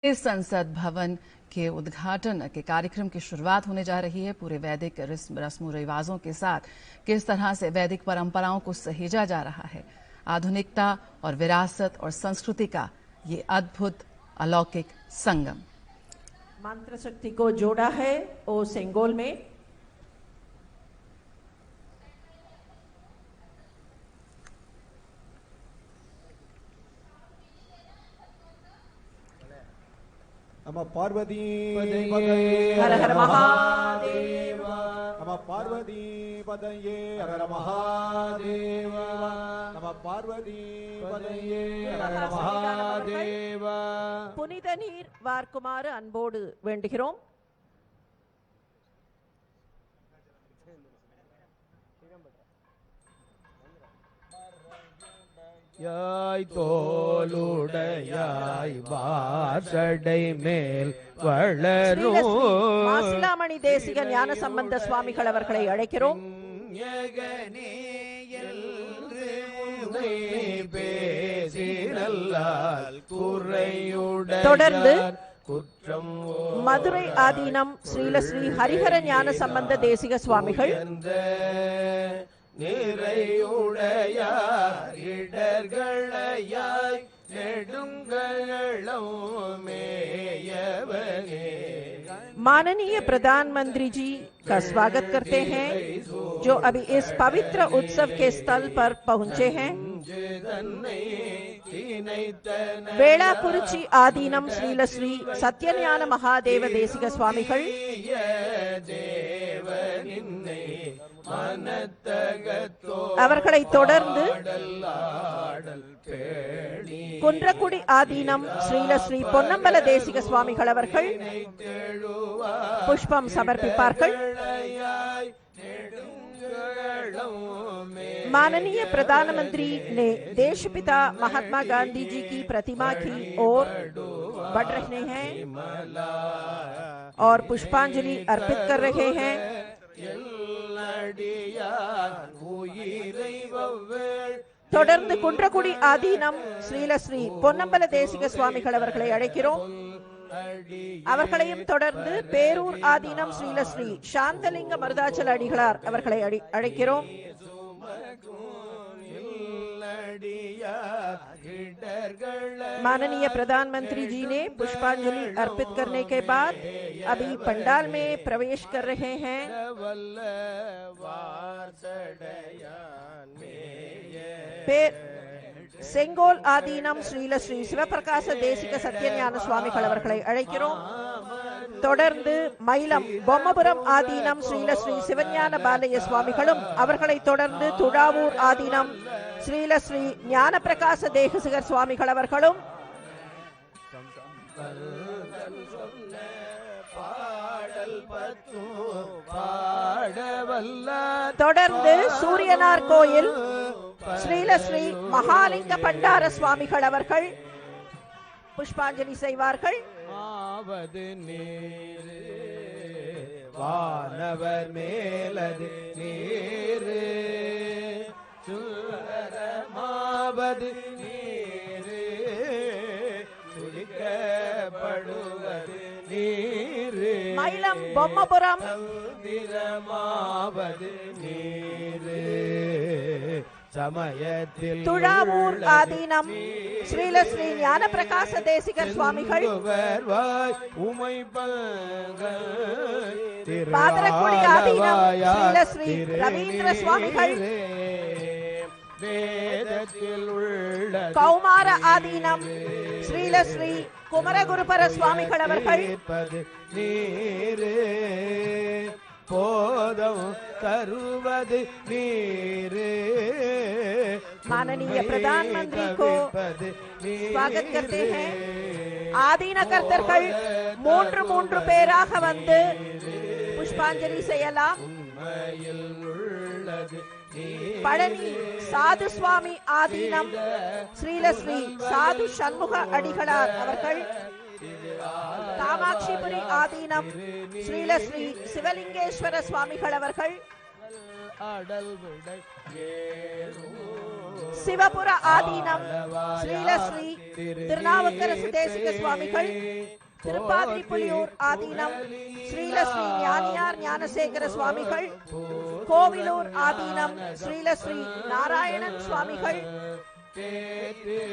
इस संसद भवन के उद्घाटन के कार्यक्रम की शुरुआत होने जा रही है। पूरे वैदिक रस्मों रिवाजों के साथ किस तरह से वैदिक परंपराओं को सहेजा जा रहा है, आधुनिकता और विरासत और संस्कृति का ये अद्भुत अलौकिक संगम। मंत्र शक्ति को जोड़ा है ओ सेंगोल में। नमः पार्वती हर हर महादेव। नमः पार्वती पदये हर हर महादेव। नमः पार्वती पदये हर हर महादेव। புனித நீர் வார்க்குமாறு அன்போடு வேண்டுகிறோம். யாய் தோளுடையாய் வாசடை மேல் வளரும் மாசிலாமணி தேசிக ஞான சம்பந்த சுவாமிகள் அவர்களை அழைக்கிறோம். தொடர்ந்து மதுரை ஆதீனம் ஸ்ரீலஸ்ரீ ஹரிஹர ஞான சம்பந்த தேசிக சுவாமிகள், நிறையுடையார் இடர்களையாய் நெடுங்களம் மேயவனே माननीय प्रधानमंत्री जी का स्वागत करते हैं जो अभी इस पवित्र उत्सव के स्थल पर पहुंचे हैं. वेलाकुरिची आदीनम श्रीलश्री सत्यज्ञान महादेव देसिक स्वामिகள், அவர்களை தொடர்ந்து குன்றக்குடி ஆதீனம் ஸ்ரீலஸ்ரீ பொன்னம்பல தேசிக சுவாமிகள் அவர்கள் पुष्पम समर्पिப்பார்கள். माननीय प्रधानमंत्री ने देशपिता महात्मा गांधी जी की प्रतिमा की ओर बढ़ रहे हैं और पुष्पांजलि अर्पित कर रहे हैं. தொடர்ந்து குன்றக்குடி ஆதீனம் ஸ்ரீலஸ்ரீ பொன்னம்பல தேசிக சுவாமிகள் அவர்களை அழைக்கிறோம். அவர்களையும் தொடர்ந்து பேரூர் ஆதீனம் ஸ்ரீலஸ்ரீ சாந்தலிங்க மருதாச்சல அடிகளார் அவர்களை அழைக்கிறோம். माननीय प्रधानमंत्री जी ने पुष्पांजलि अर्पित करने के बाद अभी पंडाल में प्रवेश कर रहे हैं. செங்கோல் ஆதீனம் ஸ்ரீலஸ்ரீ சிவபிரகாச தேசிக சத்யஞான சுவாமிகள் அவர்களை அழைக்கிறோம். தொடர்ந்து மயிலம் பொம்மபுரம் ஆதீனம் ஸ்ரீலஸ்ரீ சிவஞான பாலய சுவாமிகளும், அவர்களை தொடர்ந்து துடாவூர் ஆதீனம் ஸ்ரீலஸ்ரீ ஞான பிரகாச தேசிகர் சுவாமிகள் அவர்களும், தொடர்ந்து சூரியனார் கோயில் ஸ்ரீலஸ்ரீ மகாலிங்க பண்டார சுவாமிகள் அவர்கள் புஷ்பாஞ்சலி செய்வார்கள். வானவர் மேலது நீரு சுரமாவது நீரு துளிக்கப்படுவது நீரு மயிலம் பொம்மபுரம் திரமாவது நீரு சமயத்தில் துழாவூர் ஆதீனம் ஸ்ரீலஸ்ரீ ஞான பிரகாச தேசிகர் சுவாமிகள், பாதரக்குடி ஆதீனம் ஸ்ரீலஸ்ரீ ரவீந்திர சுவாமிகள், கௌமார ஆதீனம் ஸ்ரீலஸ்ரீ குமரகுருபர சுவாமிகள் அவர்கள், போதம் தருவது நீரு. माननीय प्रधानमंत्री को स्वागत करते हैं. ஆதீன கர்த்தர்கள் மூன்று பேராக வந்து புஷ்பாஞ்சலி செய்யலாம். பழனி சாது சுவாமி ஆதீனம் ஸ்ரீலஸ்ரீ சாது சண்முக அடிகளார் அவர்கள், காமாட்சிபுரி ஆதீனம் ஸ்ரீலஸ்ரீ சிவலிங்கேஸ்வர சுவாமிகள் அவர்கள், அடல் விடை சிவபுர ஆதீனம் ஸ்ரீலஸ்ரீ திருநாவுக்கரசு தேசிக சுவாமிகள், திருப்பாதிரிப்புலியூர் ஆதீனம் ஸ்ரீலஸ்ரீ ஞானியார் ஞானசேகர சுவாமிகள், கோவிலூர் ஆதீனம் ஸ்ரீலஸ்ரீ நாராயணன் சுவாமிகள்,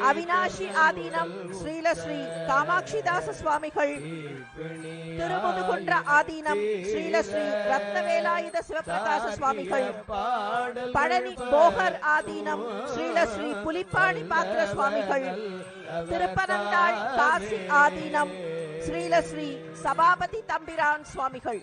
அவினாஷி ஆதீனம் ஸ்ரீலஸ்ரீ காமாட்சிதாச சுவாமிகள், திருமுதுகுன்ற ஆதீனம் ஸ்ரீலஸ்ரீ ரத்னவேலாயுத சிவபிரகாச சுவாமிகள், பழனி போகர் ஆதீனம் ஸ்ரீலஸ்ரீ புலிப்பாணி பாத்திர சுவாமிகள், திருப்பனந்தாள் காசி ஆதீனம் ஸ்ரீலஸ்ரீ சபாபதி தம்பிரான் சுவாமிகள்.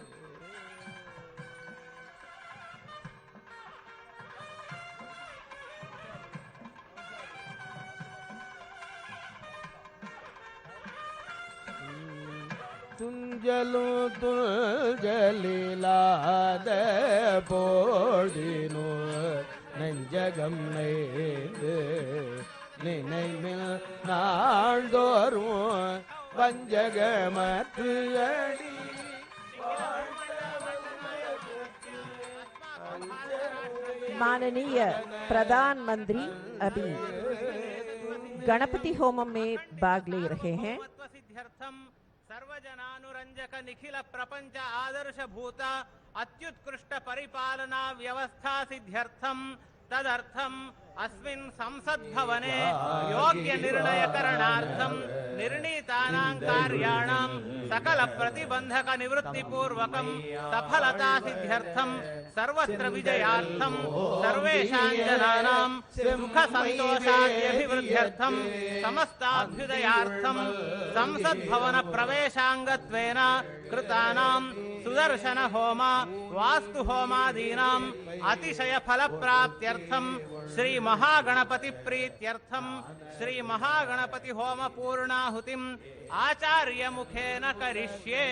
துஞ்சலும் துஞ்சலிலாத போடினோ நெஞ்சகம் நெய்து நினைவில் நாள்தோறும் வஞ்சகமற்று அடி माननीय प्रधानमंत्री अभी गणपति होमम में भाग ले रहे हैं। सर्वजनानुरंजक निखिल प्रपंच आदर्श भूत अत्युत्कृष्ट परिपालना व्यवस्था सिद्ध्यर्थम तदर्थम अस्मिन् संसद भवने योग्य निर्णय करणार्थम निर्णीतानां कार्याणां सकल प्रतिबंधक निवृत्ति पूर्वकं सफलता सिद्ध्यर्थम सर्वत्र विजयार्थम सर्वेषां जनानां सुख संतोषाद्यभिवृद्ध्यर्थम समस्ताभ्युदयार्थम संसद भवन प्रवेशांगत्वेन कृतानां सुदर्शन होम वास्तु होमादीनां अतिशय फल प्राप्त्यर्थम श्री महागणपति प्रीत्यर्थम श्री महागणपति होम पूर्णाहुतिम आचार्य मुखेन करिष्ये।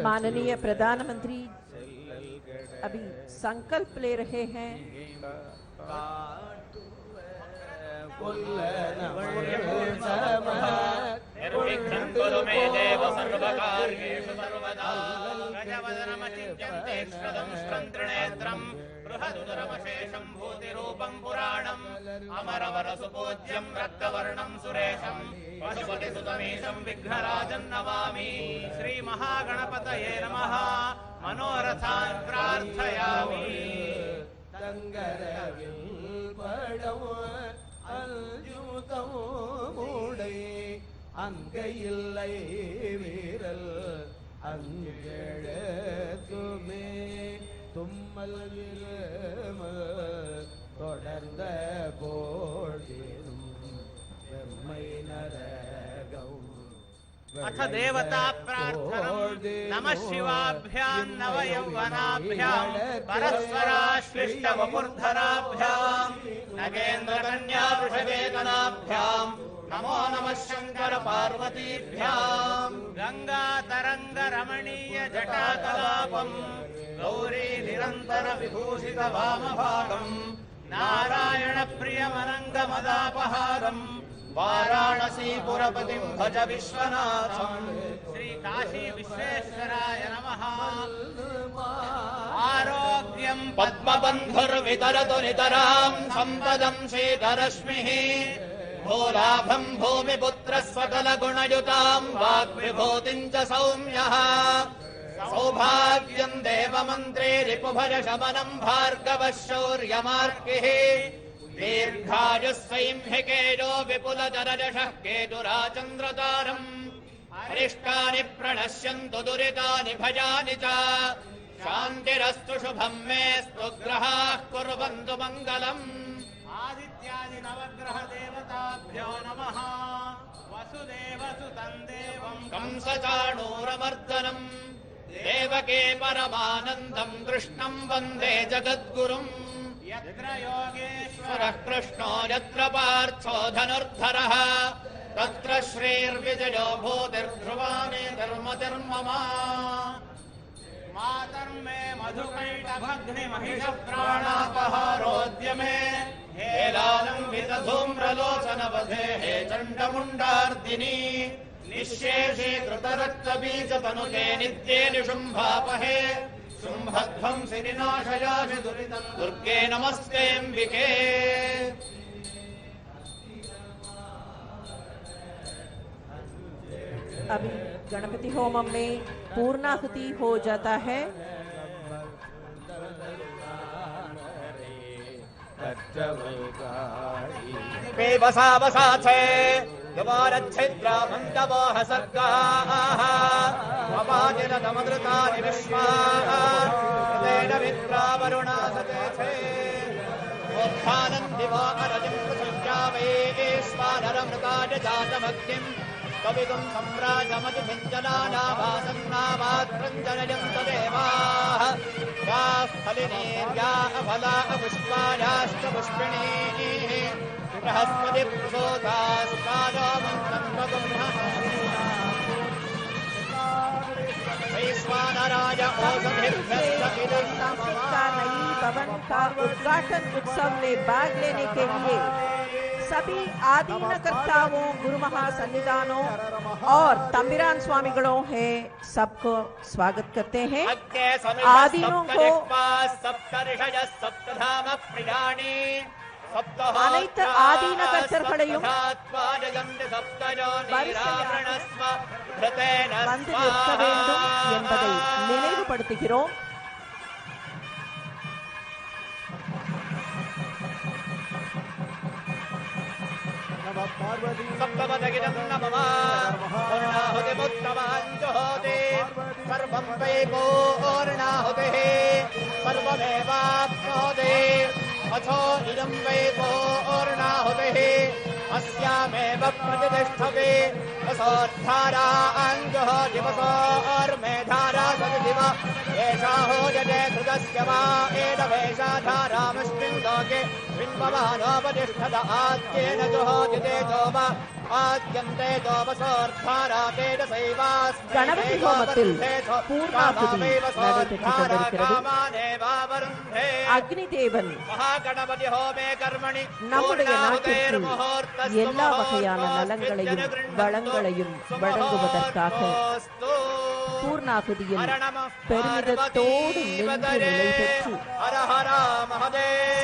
माननीय प्रधानमंत्री अभी संकल्प ले रहे हैं। निर्विघ्नं कुरु मे देव सर्वकार्येषु सर्वदा गजवदनमचिन्त्यन्तेक्षदं श्रन्त्रिनेत्रं बृहदुदरमशेषं भूतिरूपं पुराणम् अमरवरसुपूज्यं रक्तवर्णं सुरेशं पशुपतिसुतमीशं विघ्नराजं नमामि। श्रीमहागणपतये नमः। मनोरथान् प्रार्थयामि। அங்கையில்லை வீரல் அங்கெழுத்துமே தும்மல் தொடர்ந்த போதிலும் வெம்மை நரகம் अथ देवता प्रार्थनम् नमः शिवाभ्यां नवयौवनाभ्यां परस्पराश्लिष्ट वपुर्धराभ्यां नगेन्द्रकन्या वृषवेतनाभ्यां नमो नमः शंकर पार्वतीभ्यां गंगा तरंग रमणीय जटाकलापम् गौरी निरंतर विभूषित वामभागम् नारायण प्रियमनंग मदापहारम् वाराणसी पुरपतिं भज विश्वनाथम्। श्री काशी विश्वेश्वराय नमः। आरोग्यं पद्मबन्धुर्वितरतु नितरां सम्पदं शीतरश्मिः भूलाभं भूमिपुत्रस्वकलगुणयुतां वाग्विभूतिं च सौम्यः सौभाग्यं देवमन्त्रे रिपुभज शमनं भार्गवः शौर्यमार्गिः दीर्घायुः सैंहिकेयो विपुलजरजषः केतुराचन्द्रतारम् अरिष्टानि प्रणश्यन्तु दुरितानि भयानि च शान्तिरस्तु शुभं मेस्तु ग्रहाः कुर्वन्तु मङ्गलम्। आदित्यादि नवग्रह देवताभ्यो नमः। वसुदेवसुतं देवं कंसचाणूरमर्दनम् देवके परमानन्दं कृष्णं वन्दे जगद्गुरुम्। यत्र योगेश्वरः कृष्णो यत्र पार्थो धनुर्धरः तत्र श्रीर्विजयो भूतिर्ध्रुवानि धर्मतिर्मम। मातर्मे मधुकैटभग्निमहिषप्राणापहारोद्यमे हेलालम्बितधूम्रलोचनवधे हे चण्डमुण्डार्दिनी निःशेषे कृतरक्तबीजतनुते नित्ये निशुम्भापहे शुम्भध्वंसि विनाशयाशि दुरितम् दुर्गे नमस्तेऽम्बिके। अभी गणपति होमम में पूर्णाहुति हो जाता है। बसा बसा छे द्वारच्छिद्रा मन्दवोह सर्गाः अपाजिन तमदृतानि विश्वाः तेन विद्रा वरुणा सते छे उत्थानं दिवो अरजिं पृथिव्यामेश्वानरमृताय जातमग्निम् कवितुं सम्राजमतिभिञ्जनानाभासन्नामात्रञ्जनयन्त देवाः याः फलिनीर्या अफला पुष्पायाश्च पुष्पिणीः बृहस्पति प्रसोदास्तानो मन्त्रन्वगुंहः वैश्वानराय औषधिभ्यश्च इदं सांस्कृतिक नई भवन का उद्घाटन उत्सव में भाग लेने के लिए सभी आदीनकर्ताओं, गुरु महासन्निधानों और तंबिरान स्वामिगणों है सबको स्वागत करते हैं। आदीनों को அனைத்து ஆதீன கர்த்தர்களையும் வந்து நிற்க வேண்டும் என்பதை நினைவுபடுத்துகிறோம். सप्तपदगिरं नमः पूर्णाहुतिमुत्तमाञ्जुहोति सर्वं वै पूर्णाहुतिः सर्वमेवाप्नोति अथो इदं वै पूर्णाहुतिः अस्यामेव प्रतिष्ठति वसोद्धारा अञ्जुहोति वसोर्मेधारा सदिव एषा होजते कृतस्य वा एतवेषा धारामस्मिन् लोके बिम्बवानोपतिष्ठत आद्येन जुहोति तेजोवा आद्यन्ते जोवसोर्धारा तेजसैवास्मै गणपति होमத்தில் பூர்ணாகுதி நடைபெற்றுக் கொண்டிருக்கிறது. அக்னி தேவன் महागणपति होमे कर्मणि நம்முடைய நாட்டிற்கு எல்லா வகையான நலங்களையும் வளங்களையும் வழங்குவதற்காக பூர்ணாகுதியில் பெருமிதத்தோடு நின்று நிலை பெற்று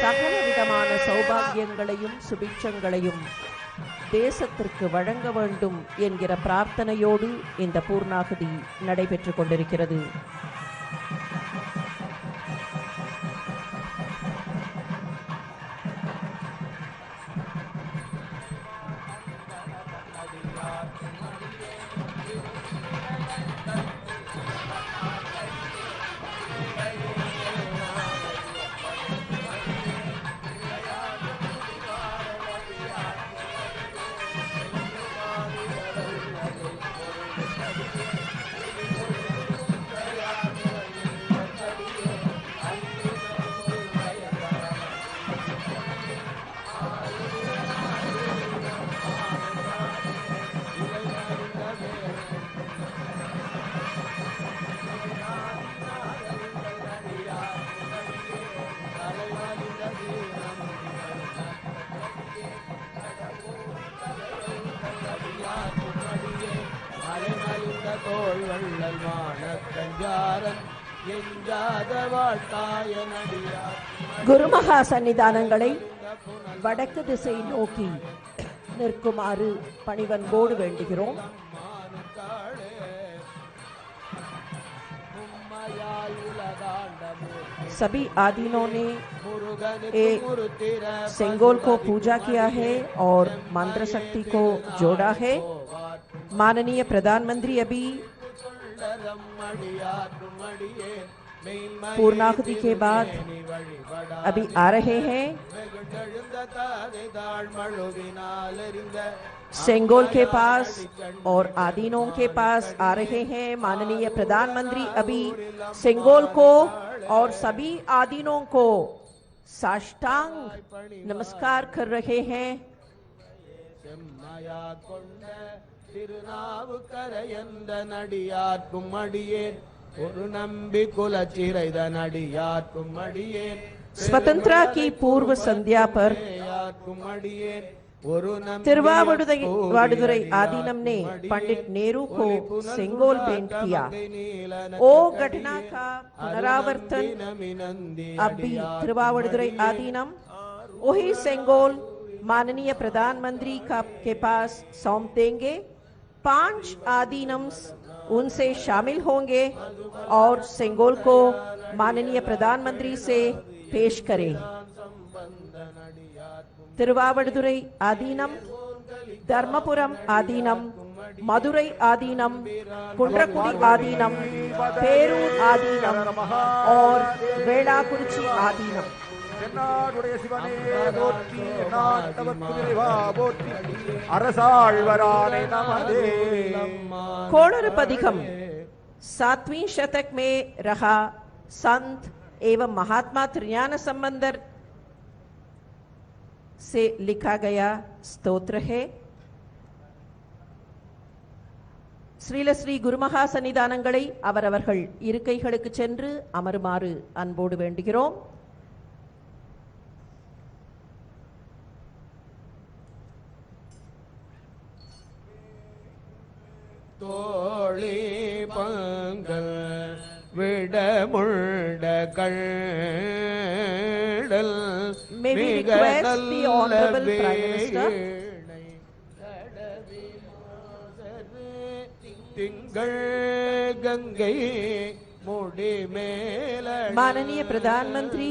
சகல விதமான சௌபாகியங்களையும் சுபிட்சங்களையும் தேசத்திற்கு வழங்க வேண்டும் என்கிற பிரார்த்தனையோடு இந்த பூர்ணாகுதி நடைபெற்றுக் கொண்டிருக்கிறது. குருமகா சன்னிதானங்களை வடக்கு திசை நோக்கி நிற்குமாறு பணிவன்போடு வேண்டுகிறோம். सभी आदीनों ने सेंगोल को पूजा किया है और मंत्र शक्ति को जोड़ा है. माननीय प्रधानमंत्री अभी पूर्णाहुति के बाद अभी आ रहे हैं. सेंगोल के पास और आदीनों के पास आ रहे हैं. माननीय प्रधानमंत्री अभी सेंगोल को और सभी आदीनों को साष्टांग नमस्कार कर रहे हैं. ஒரு நம்பி குலச்சிறைதன் அடியார்க்கும் அடியேன் स्वतंत्रता की पूर्व संध्या पर अडियेन ஒரு तिरुवावडुरै आदीनम ने पंडित नेहरू को सेंगोल भेंट किया। ओ घटना का पुनरावर्तन अब भी तिरुवावडुरै आदीनम वही सेंगोल माननीय प्रधानमंत्री के पास सौंप देंगे। 5 आदीनम्स उनसे शामिल होंगे और सेंगोल को माननीय प्रधानमंत्री से पेश करें। तिरुवावडुरै आदीनम, धर्मपुरम आदीनम, मदुरै आदीनम, कुंड्रकुडी आदीनम, पेरूर आदीनम और वेलाकुरिची आदीनम। தென்னாடுடைய சிவனே போற்றி, எந்நாட்டவர்க்கும் இறைவா போற்றி, அரசாழ்வரானே நமதே। कोणरपदिकम 7वीं शतक में रहा संत एवं महात्मा त्रिज्ञान संबंधर से लिखा गया स्तोत्र है। ஸ்ரீல ஸ்ரீ குருமகா சன்னிதானங்களை அவரவர்கள் இருக்கைகளுக்கு சென்று அமருமாறு அன்போடு வேண்டுகிறோம்। தோழி Panghal விடமுண்ட கள்ளல் May we request the Honorable Prime Minister திங்கள் கங்கை முடி மேல माननीय प्रधानमंत्री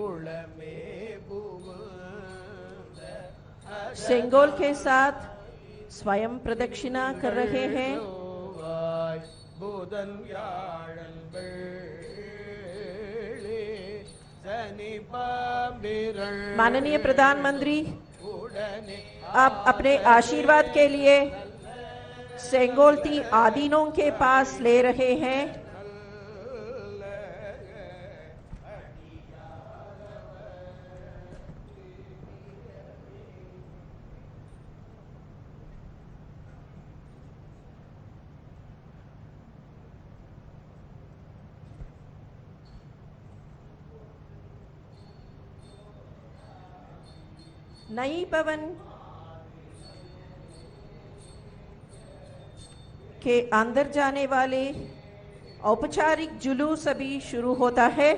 उड़मे सेंगोल के साथ स्वयं प्रदक्षिणा कर रहे हैं। बुधन व्याழன் माननीय प्रधानमंत्री अब अपने आशीर्वाद के लिए सेंगोलती आदीनों के पास ले रहे हैं। नई भवन के अंदर जाने वाले औपचारिक जुलूस अभी शुरू होता है।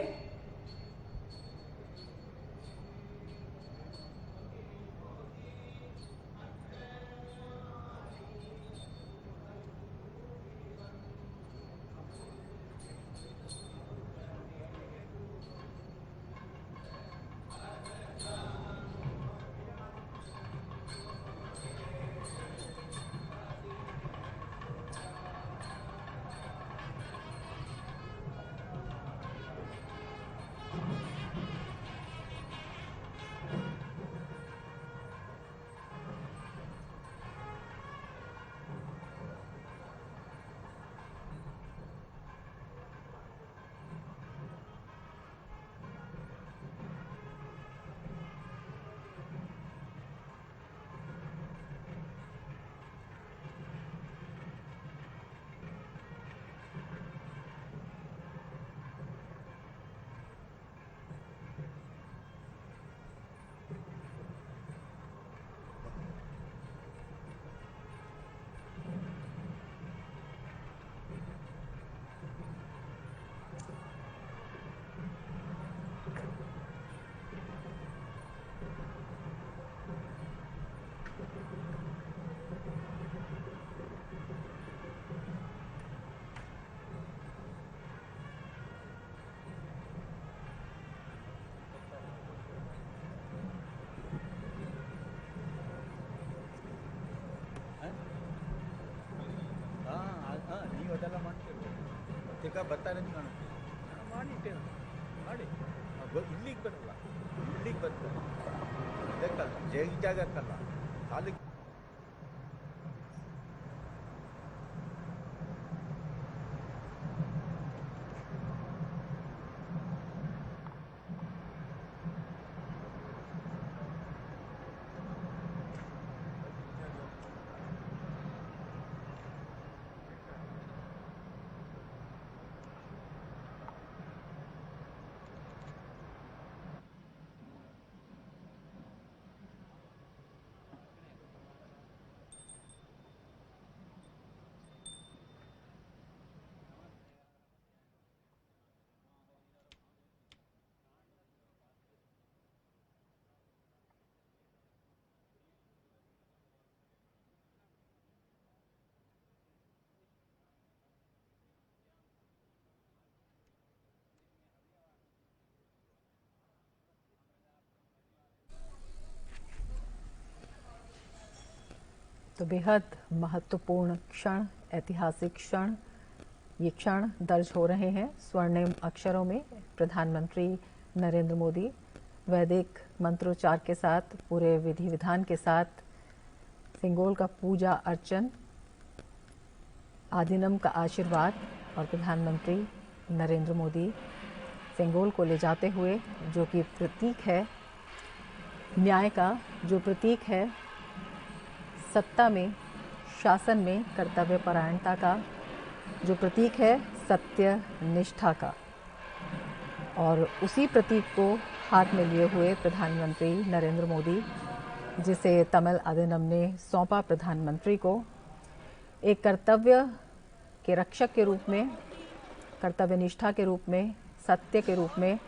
ಅದೆಲ್ಲ ಮಾಡ್ತೇವೆ ಈಗ ಬರ್ತಾರೆ ಅಂತ ಮಾಡಿಟ್ಟೇವೆ ಮಾಡಿ ಇಲ್ಲಿಗೆ ಬರಲ್ಲ, ಇಲ್ಲಿಗೆ ಬರ್ತಾರೆ ಇದಕ್ಕಲ್ಲ, ಜಾಗಕ್ಕಲ್ಲ, ಸಾಲಿಗೆ तो बेहद महत्वपूर्ण क्षण, ऐतिहासिक क्षण, ये क्षण दर्ज हो रहे हैं स्वर्णिम अक्षरों में। प्रधानमंत्री नरेंद्र मोदी वैदिक मंत्रोच्चार के साथ, पूरे विधि विधान के साथ सिंगोल का पूजा अर्चन, आदिनम का आशीर्वाद और प्रधानमंत्री नरेंद्र मोदी सिंगोल को ले जाते हुए, जो कि प्रतीक है न्याय का, जो प्रतीक है सत्ता में, शासन में कर्तव्य परायणता का, जो प्रतीक है सत्य निष्ठा का, और उसी प्रतीक को हाथ में लिए हुए प्रधानमंत्री नरेंद्र मोदी, जिसे तमिल आदिनम ने सौंपा प्रधानमंत्री को, एक कर्तव्य के रक्षक के रूप में, कर्तव्य निष्ठा के रूप में, सत्य के रूप में,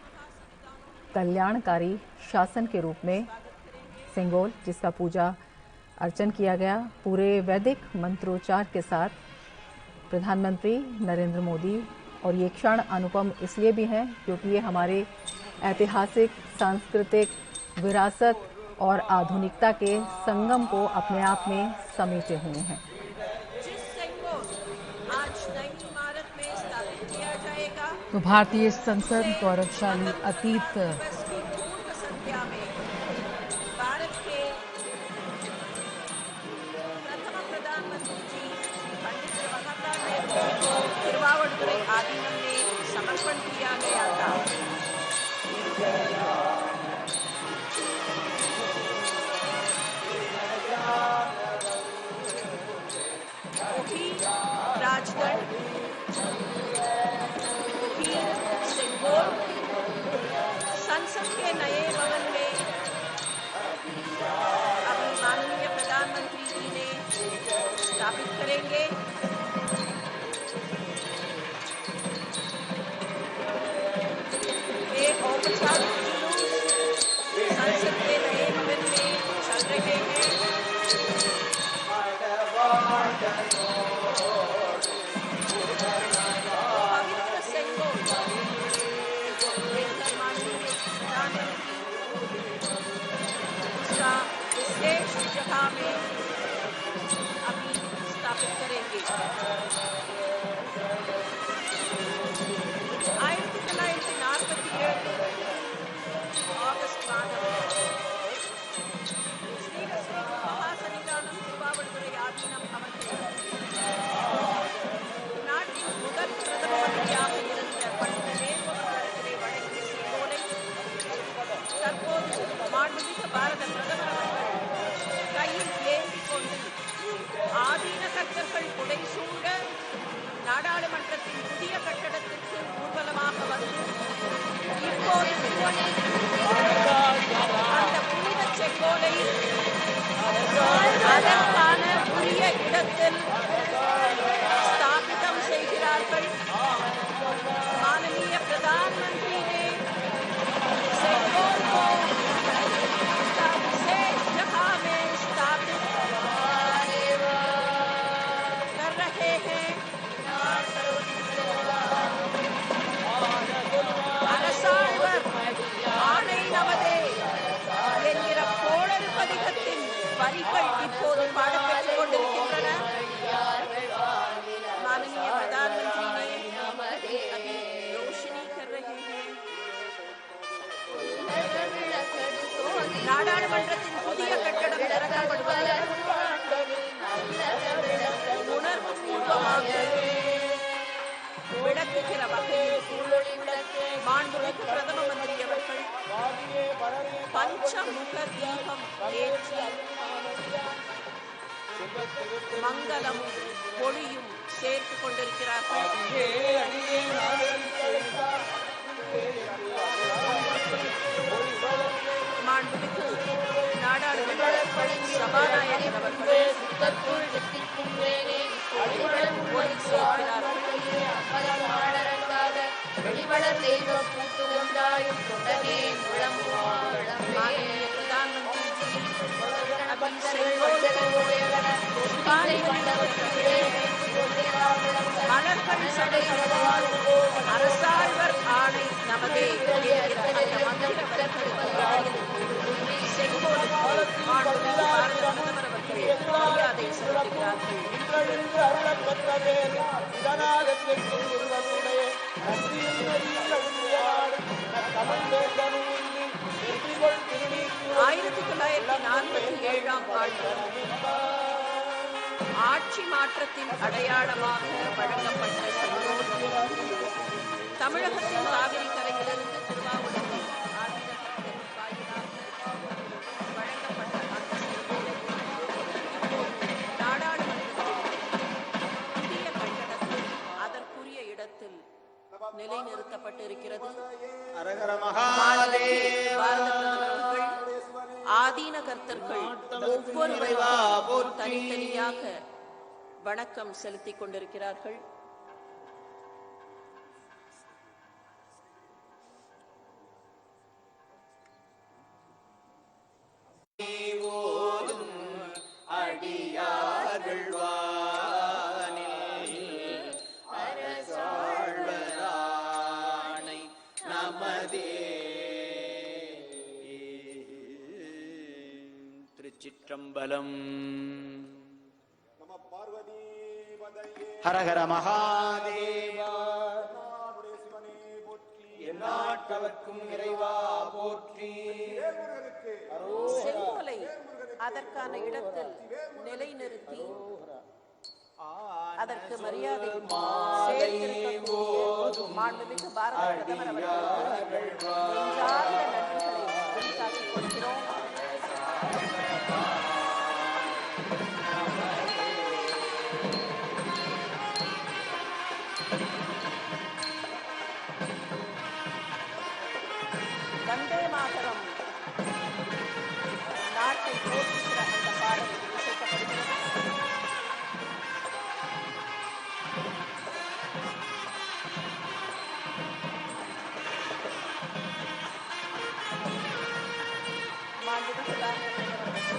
कल्याणकारी शासन के रूप में सिंगोल, जिसका पूजा अर्चन किया गया पूरे वैदिक मंत्रोच्चार के साथ, प्रधानमंत्री नरेंद्र मोदी। और ये क्षण अनुपम इसलिए भी हैं क्योंकि ये हमारे ऐतिहासिक, सांस्कृतिक विरासत और आधुनिकता के संगम को अपने आप में समेटे हुए हैं। तो भारतीय संसद गौरवशाली अतीत भारत के प्रथम प्रधानमंत्री जी पंडित जवाहरलाल नेहरू को तिरुवावड़ुतुरै आदीनम में समर्पण किया गया था। राजगढ़ सिंगोल संसद के नए भवन में अपने माननीय प्रधानमंत्री जी ने स्थापित करेंगे। एक औपचारिक जुलूस संसद के नए भवन में चल रहे हैं। पवित्र सिंगोल उसका विशेष जगह में अभी स्थापित करेंगे। 1947 ஆகஸ்ட் மாதம் ஸ்ரீ மகாசன்னிதானம் திருவாவடுதுறை ஆதீனம் அவர்கள் நாட்டின் முதல் பிரதம மந்திரியாக இருந்த பண்டித நேரு அவர்களிடத்திலே வழங்கிய செங்கோலை தற்போது மாண்புமிகு பாரத பிரதமர் அவர்கள் கையில் ஏந்திக் கொண்டு ஆதீன கர்த்தர்கள் புடைசூழ நாடாளுமன்றத்தின் புதிய கட்டடத்திற்கு ஊர்வலமாக வந்து இப்போது அந்த புனித செங்கோலை அதற்கான உரிய இடத்தில் स्थापितम செய்கிறார்கள்। माननीय प्रधानमंत्री ने सिंगोल को विशेष जगह में स्थापित कर रहे हैं। அரசாழ்வர் ஆணை நமதே என்கிற கோளறு பதிகத்தின் வரிகள் இப்போது பாடப்பெற்றுக் கொண்டிருக்கின்றன। माननीय प्रधानमंत्री ने अभी रोशनी कर रहे हैं। நாடாளுமன்றத்தின் புதிய கட்டடம் திறக்கப்படுவது உணர்வுபூர்வமாக விளக்குகிற வகையில் மாண்புமிகு பிரதம மந்திரி அவர்கள் பஞ்சமுக தீபம் ஏற்றி மங்களமும் பொழியும் சேர்த்துக் கொண்டிருக்கிறார்கள்। மாண்புமிகு நாடாளுமன்ற சபாநாயகர் அவர்கள் ஒளி சேர்க்கிறார்கள்। माननीय प्रधानमंत्री जी अभी सिंगोल மலர்கள் சடைகளால் அரசாழ்வர் ஆணை நமதே என்கிற அந்த மந்திர வரிகளுக்கு செங்கோல் மாண்புமிகு பாரத பிரதமர் அவர்கள் மரியாதை நகநாதத்திற்கும் உருவமுடைய நன்றியில் நெறியழுந்தியாடு தமிழ் வேந்தனும் இன்னி வெற்றிகொள் திருநீக்கு 1947ஆம் ஆண்டு ஆட்சி மாற்றத்தின் அடையாளமாக வழங்கப்பட்ட செங்கோல் தமிழகத்தின் காவிரி கரையிலிருந்து திருவாவூருக்கு ஆதீனத்தின் வாயிலாக வழங்கப்பட்ட அந்த செங்கோல் நாடாளுமன்றத்தில் புதிய கட்டடத்தில் அதற்குரிய இடத்தில் நிலைநிறுத்தப்பட்டிருக்கிறது. அரகர பாரத மகாதேவா பிரதமர்கள் ஆதீன கர்த்தர்கள் ஒவ்வொருவரும் தனித்தனியாக வணக்கம் செலுத்திக் கொண்டிருக்கிறார்கள். அடியார்கள் வானில் அரசாழ்வரானை நமதே. திருச்சிற்றம்பலம். ஹரஹர மகாதேவா. எந்நாட்டவர்க்கும் இறைவா போற்றி. செங்கோலை அதற்கான இடத்தில் நிலைநிறுத்தி அதற்கு மரியாதை சேர்த்திருக்கக்கூடிய மாண்புமிகு பாரத பிரதமர் அவர்களுக்கு நெஞ்சார்ந்த நன்றிகளை வெளிக்காட்டிக் கொள்கிறோம். வந்தே மாதரம் நாட்டை போற்றுகிற அந்த பாடல் இசைக்கப்படுகிறது. மாண்புமிகு பாரத பிரதமர் அவர்களுக்கு மீண்டும் நம்முடைய நெஞ்சார்ந்த நன்றிகளை வெளிக்காட்டிக் கொள்கிறோம்.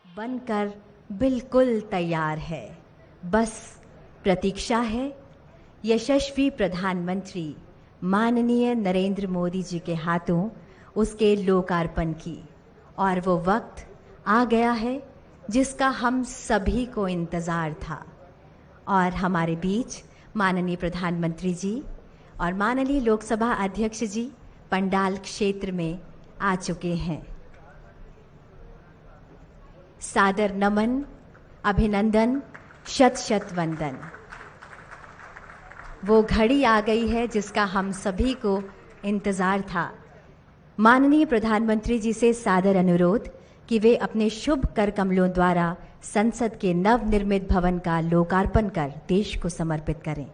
बनकर बिल्कुल तैयार है, बस प्रतीक्षा है यशस्वी प्रधानमंत्री माननीय नरेंद्र मोदी जी के हाथों उसके लोकार्पण की। और वो वक्त आ गया है जिसका हम सभी को इंतज़ार था। और हमारे बीच माननीय प्रधानमंत्री जी और माननीय लोकसभा अध्यक्ष जी पंडाल क्षेत्र में आ चुके हैं। सादर नमन, अभिनंदन, शत शत वंदन। वो घड़ी आ गई है जिसका हम सभी को इंतज़ार था। माननीय प्रधानमंत्री जी से सादर अनुरोध कि वे अपने शुभ कर कमलों द्वारा संसद के नवनिर्मित भवन का लोकार्पण कर देश को समर्पित करें।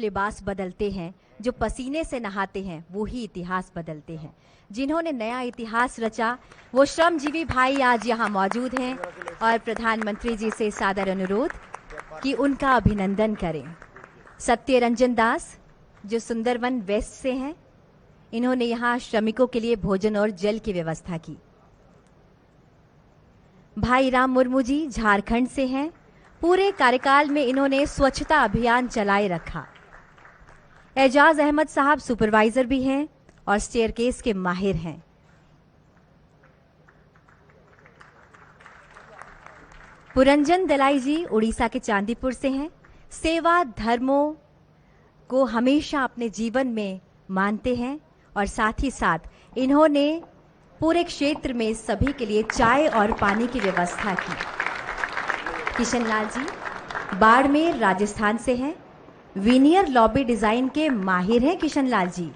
लिबास बदलते हैं, जो पसीने से नहाते हैं वो ही इतिहास बदलते हैं। जिन्होंने नया इतिहास रचा वो श्रमजीवी भाई आज यहाँ मौजूद हैं और प्रधानमंत्री जी से सादर अनुरोध कि उनका अभिनंदन करें। सत्यरंजन दास जो सुंदरवन वेस्ट से हैं, इन्होंने यहाँ श्रमिकों के लिए भोजन और जल की व्यवस्था की। भाई राम मुर्मू जी झारखंड से हैं, पूरे कार्यकाल में इन्होंने स्वच्छता अभियान चलाए रखा। एजाज अहमद साहब सुपरवाइजर भी हैं और स्टेयरकेस के माहिर हैं। पुरंजन दलाई जी उड़ीसा के चांदीपुर से हैं, सेवा धर्मों को हमेशा अपने जीवन में मानते हैं और साथ ही साथ इन्होंने पूरे क्षेत्र में सभी के लिए चाय और पानी की व्यवस्था की। किशन लाल जी बाड़मेर राजस्थान से हैं, विनियर लॉबी डिजाइन के माहिर हैं किशन लाल जी।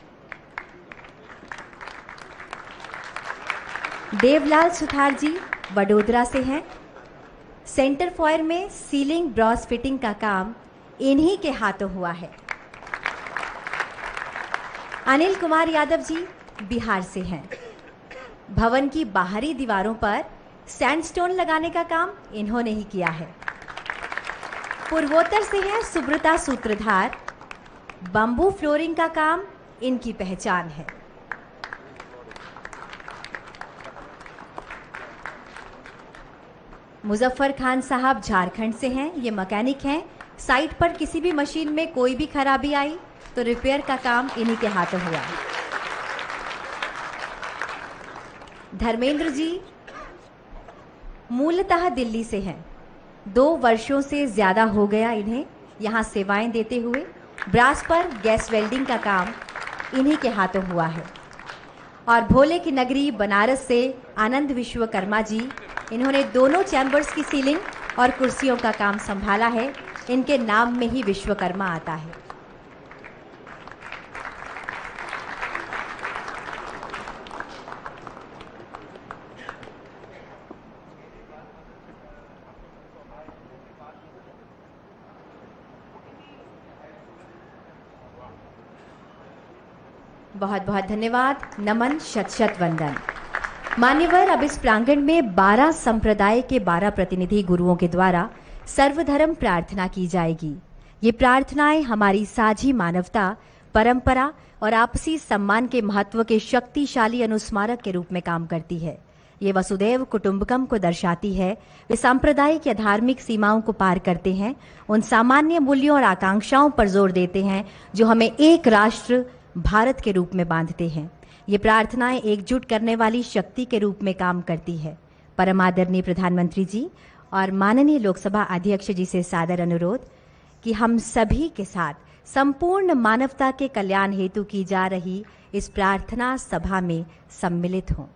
देवलाल सुथार जी वडोदरा से हैं, सेंटर फॉयर में सीलिंग ब्रॉस फिटिंग का काम इन्हीं के हाथों हुआ है। अनिल कुमार यादव जी बिहार से हैं, भवन की बाहरी दीवारों पर सैंडस्टोन लगाने का काम इन्होंने ही किया है। पूर्वोत्तर से हैं सुब्रता सूत्रधार, बंबू फ्लोरिंग का काम इनकी पहचान है। मुजफ्फर खान साहब झारखंड से हैं, ये मैकेनिक हैं। साइट पर किसी भी मशीन में कोई भी खराबी आई तो रिपेयर का काम इन्हीं के हाथों हुआ। धर्मेंद्र जी मूलतः दिल्ली से हैं, 2 वर्षों से ज्यादा हो गया इन्हें यहाँ सेवाएं देते हुए। ब्रास पर गैस वेल्डिंग का काम इन्हीं के हाथों हुआ है। और भोले की नगरी बनारस से आनंद विश्वकर्मा जी, इन्होंने दोनों चैम्बर्स की सीलिंग और कुर्सियों का काम संभाला है। इनके नाम में ही विश्वकर्मा आता है। बहुत बहुत धन्यवाद, नमन, शत शत वंदन। मान्यवर, अब इस प्रांगण में 12 संप्रदाय के 12 प्रतिनिधि गुरुओं के द्वारा सर्वधर्म प्रार्थना की जाएगी। ये प्रार्थनाएं हमारी साझी मानवता, परंपरा और आपसी सम्मान के महत्व के शक्तिशाली अनुस्मारक के रूप में काम करती है। ये वसुदैव कुटुंबकम को दर्शाती है। वे सांप्रदायिक या धार्मिक सीमाओं को पार करते हैं, उन सामान्य मूल्यों और आकांक्षाओं पर जोर देते हैं जो हमें एक राष्ट्र भारत के रूप में बांधते हैं। ये प्रार्थनाएं एकजुट करने वाली शक्ति के रूप में काम करती है। परम आदरणीय प्रधानमंत्री जी और माननीय लोकसभा अध्यक्ष जी से सादर अनुरोध कि हम सभी के साथ संपूर्ण मानवता के कल्याण हेतु की जा रही इस प्रार्थना सभा में सम्मिलित हों।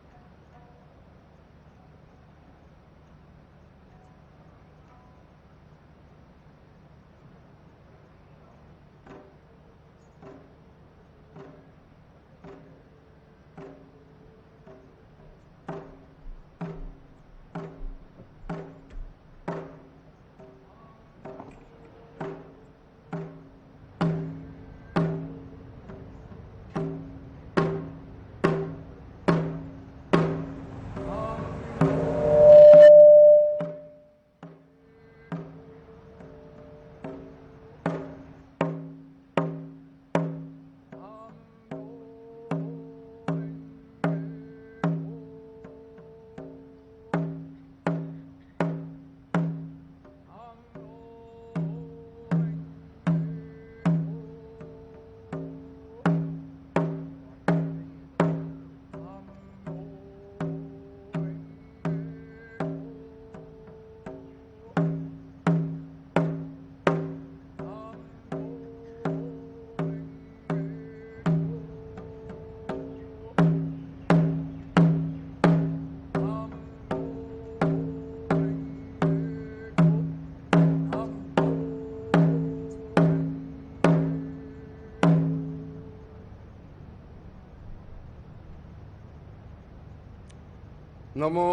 नमो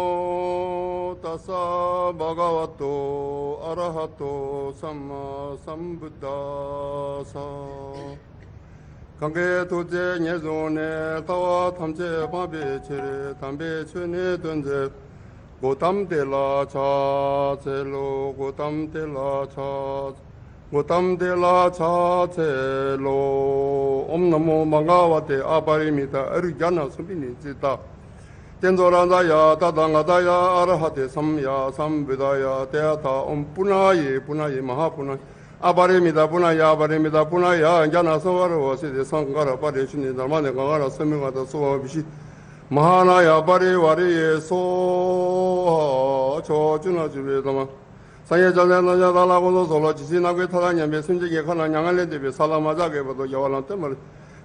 तस्सा भगवतो अरहतो सम्मा संबुद्धासा 강계 도제 예존에 타와 탐제 바베체레 담베체네 던제 고담데라 차체로 고담데라 차 고담데라 차체로 옴나모 망가와테 아바리미타 에르자나 스비니 지타 텐조란다야 다당가다야 아라하테 삼야 삼베다야 대아타 옴푸나예 punaye 마하푸나 아바레미다 pu나야 아바레미다 pu나야 인자나 서와르와시데 상가라 바레슈니 나만에 강가라 서명하다 소와비시 마하나야 바레와리에 소 저주나주베다마 상예자네나야 달라고도 솔로 지시나게 타다냐메 순지게 가나 양알레데베 살라마자게 보도 여발란 때말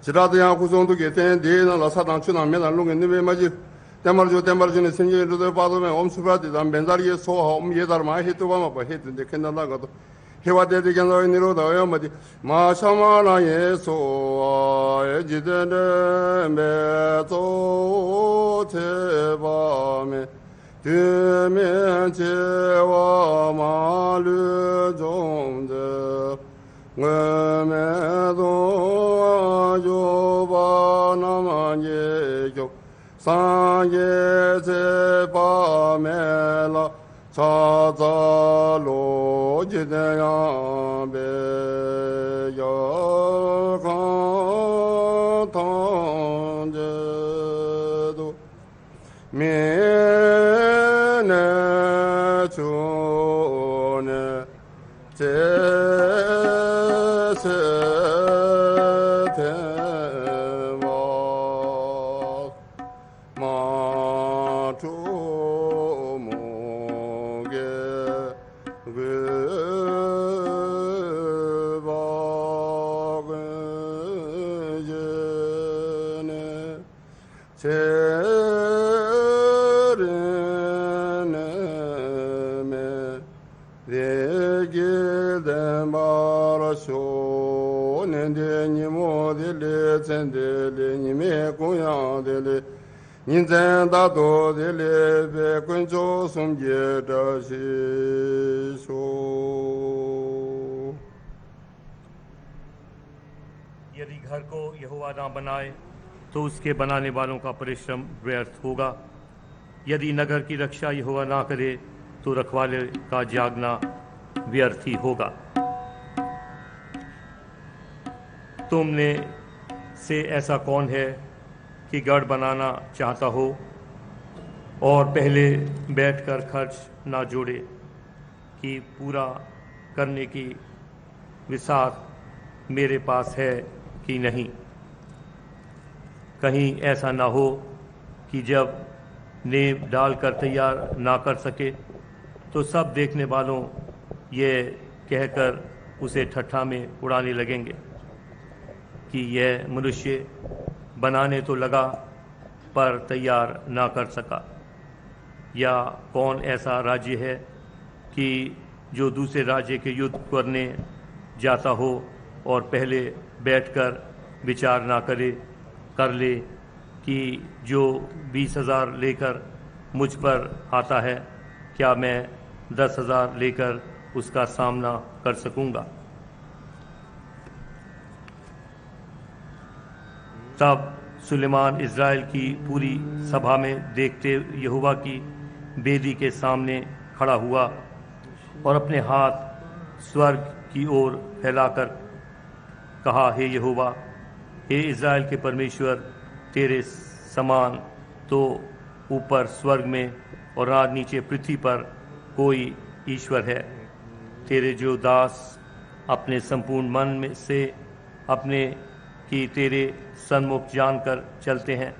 지라드야 구성도게 텐데나 사당 추나메나 롱게 니베마지 때말주네 생계로도 받으면 엄수바디다 맨다리에 소하 예다르마 해도바마 봐 해든데 캔나다가도 해와데디견의 니로다요 마디 마샤마나 예소 에지데네 메조 제바메 드면 제와 마르 종제 응메도 요바나만 예교 상예제바메라 차자로 지대야베여간탄제도 미네주네 यदि घर को यहोवा ना बनाए तो उसके बनाने वालों का परिश्रम व्यर्थ होगा। यदि नगर की रक्षा यहोवा ना करे तो रखवाले का जागना व्यर्थ ही होगा। तुमने से ऐसा कौन है कि गढ़ बनाना चाहता हो और पहले बैठकर खर्च ना जोड़े कि पूरा करने की विसाख मेरे पास है कि नहीं। कहीं ऐसा ना हो कि जब नींव डालकर तैयार ना कर सके तो सब देखने वालों ये कहकर उसे ठट्ठा में उड़ाने लगेंगे कि यह मनुष्य बनाने तो लगा पर तैयार ना कर सका। या कौन ऐसा राज्य है कि जो दूसरे राज्य के युद्ध करने जाता हो और पहले बैठकर विचार ना कर ले कि जो 20,000 लेकर मुझ पर आता है क्या मैं 10,000 लेकर उसका सामना कर सकूंगा। तब सुलेमान इज़राइल की पूरी सभा में देखते यहोवा की बेदी के सामने खड़ा हुआ और अपने हाथ स्वर्ग की ओर फैलाकर कहा, हे यहोवा, हे इज़राइल के परमेश्वर, तेरे समान तो ऊपर स्वर्ग में और ना नीचे पृथ्वी पर कोई ईश्वर है। तेरे जो दास अपने संपूर्ण मन में से अपने कि तेरे सन्मुख जानकर चलते हैं,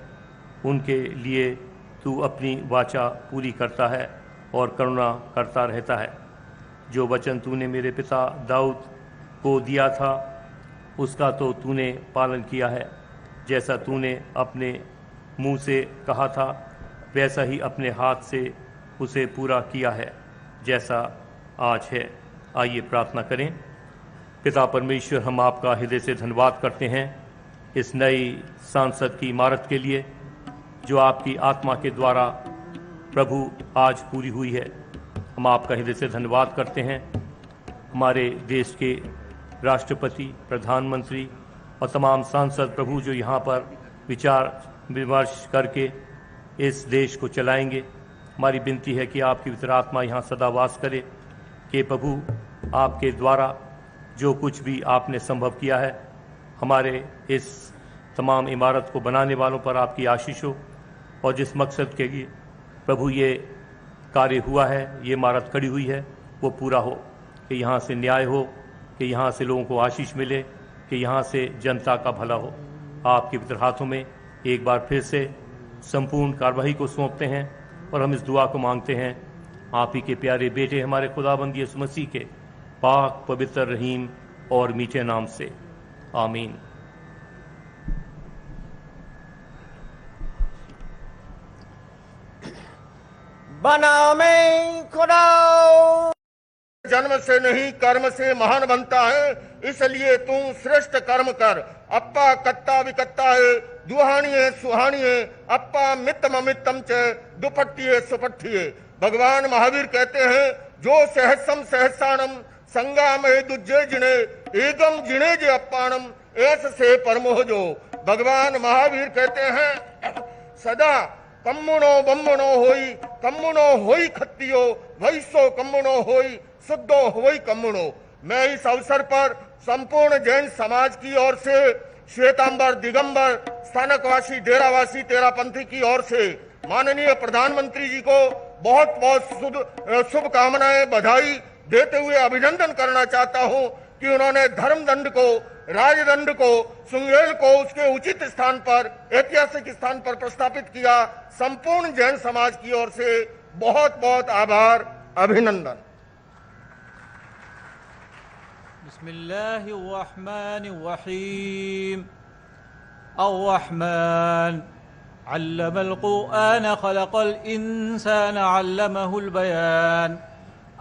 उनके लिए तू अपनी वाचा पूरी करता है और करुणा करता रहता है। जो वचन तूने मेरे पिता दाऊद को दिया था उसका तो तूने पालन किया है। जैसा तूने अपने मुंह से कहा था वैसा ही अपने हाथ से उसे पूरा किया है जैसा आज है। आइए प्रार्थना करें। पिता परमेश्वर, हम आपका हृदय से धन्यवाद करते हैं इस नई संसद की इमारत के लिए जो आपकी आत्मा के द्वारा प्रभु आज पूरी हुई है। हम आपका हृदय से धन्यवाद करते हैं। हमारे देश के राष्ट्रपति, प्रधानमंत्री और तमाम सांसद प्रभु जो यहाँ पर विचार विमर्श करके इस देश को चलाएंगे, हमारी विनती है कि आपकी पवित्र आत्मा यहाँ सदा वास करे, कि प्रभु आपके द्वारा जो कुछ भी आपने संभव किया है, हमारे इस तमाम इमारत को बनाने वालों पर आपकी आशीष हो, और जिस मकसद के लिए प्रभु ये कार्य हुआ है, ये इमारत खड़ी हुई है, वो पूरा हो, कि यहाँ से न्याय हो, कि यहाँ से लोगों को आशीष मिले, कि यहाँ से जनता का भला हो। आपके पवित्र हाथों में एक बार फिर से संपूर्ण कार्रवाई को सौंपते हैं और हम इस दुआ को मांगते हैं आप ही के प्यारे बेटे हमारे खुदाबंद यीशु मसीह के पाक, पवित्र, रहीम और मीठे नाम से, आमीन। बना में खुदा जन्म से नहीं कर्म से महान बनता है, इसलिए तू श्रेष्ठ कर्म कर। अप्पा कत्ता विकत्ता है, दुहानिये सुहानिये, अप्पा मित्तम अमित्तम च, दुपट्टिये सुपट्टिये। भगवान महावीर कहते हैं, जो सहस्रम सहस्राणम संगाम दुज्जे जिने एगम जिने जे अप्पाणम ऐस से परमोह जो। भगवान महावीर कहते हैं, सदा कम्मुनो बम्मुनो होई, कम्मुनो होई खत्तियो, वैसो कम्मुनो होई, शुद्धो होई कम्मुनो। मैं इस अवसर पर संपूर्ण जैन समाज की ओर से, श्वेतांबर, दिगंबर, स्थानकवासी, डेरावासी, तेरापंथी की ओर से माननीय प्रधानमंत्री जी को बहुत बहुत शुभकामनाएं, बधाई देते हुए अभिनंदन करना चाहता हूं कि उन्होंने धर्मदंड को, राजदंड को, सुंगेल को उसके उचित स्थान पर, ऐतिहासिक स्थान पर प्रस्थापित किया। संपूर्ण जैन समाज की ओर से बहुत बहुत आभार, अभिनंदन। बिस्मिल्लाहिर्रहमानिर्रहीम। अर्रहमान अल्लमल कुरआन खलक़ल इंसान अल्लमहुल बयान।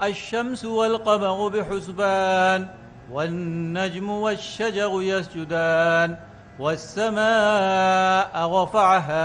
अश्शम्सु वल क़मरु बिहुस्बान वन्नज्मु वश्शजरु यस्जुदान वस्समाअ रफ़अहा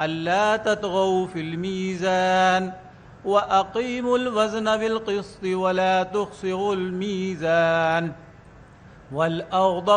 अल्ला ततग़ौ फ़िल मीज़ान वअक़ीमुल वज़न बिल क़िस्ति वला तुख़सिरुल मीज़ान वल अर्ज़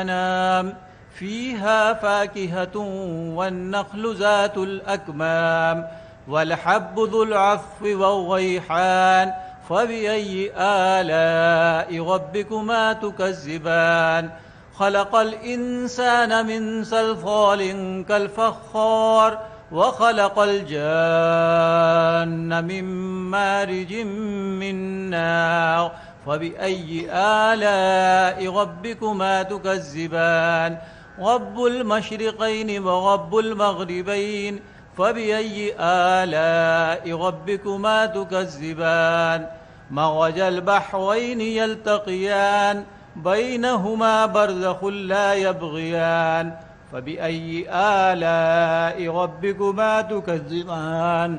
अनाम फ़ीहा फ़ाकिहतुन वन्नख़्लु ज़ातुल अकमाम वलहब्बु ज़ुल अफ़्फ़ि वर्रैहान फ़बिअय्यि आलाइ रब्बिकुमा तुकज़्ज़िबान। खलक़ल इंसान मिन सल्सालिन कल फ़ख़्ख़ार व खलक़ल जान्न मिन मारिजिन मिन नार फ़बिअय्यि आलाइ रब्बिकुमा तुकज़्ज़िबान। रब्बुल मशरिक़ैनि व रब्बुल मग़रिबैनि फ़बिअय्यि आलाइ रब्बिकुमा तुकज़्ज़िबान। मरजल बहरैनि यल्तक़ियान बैनहुमा बरज़ख़ुन ला यबग़ियान फ़बिअय्यि आलाइ रब्बिकुमा तुकज़्ज़िबान।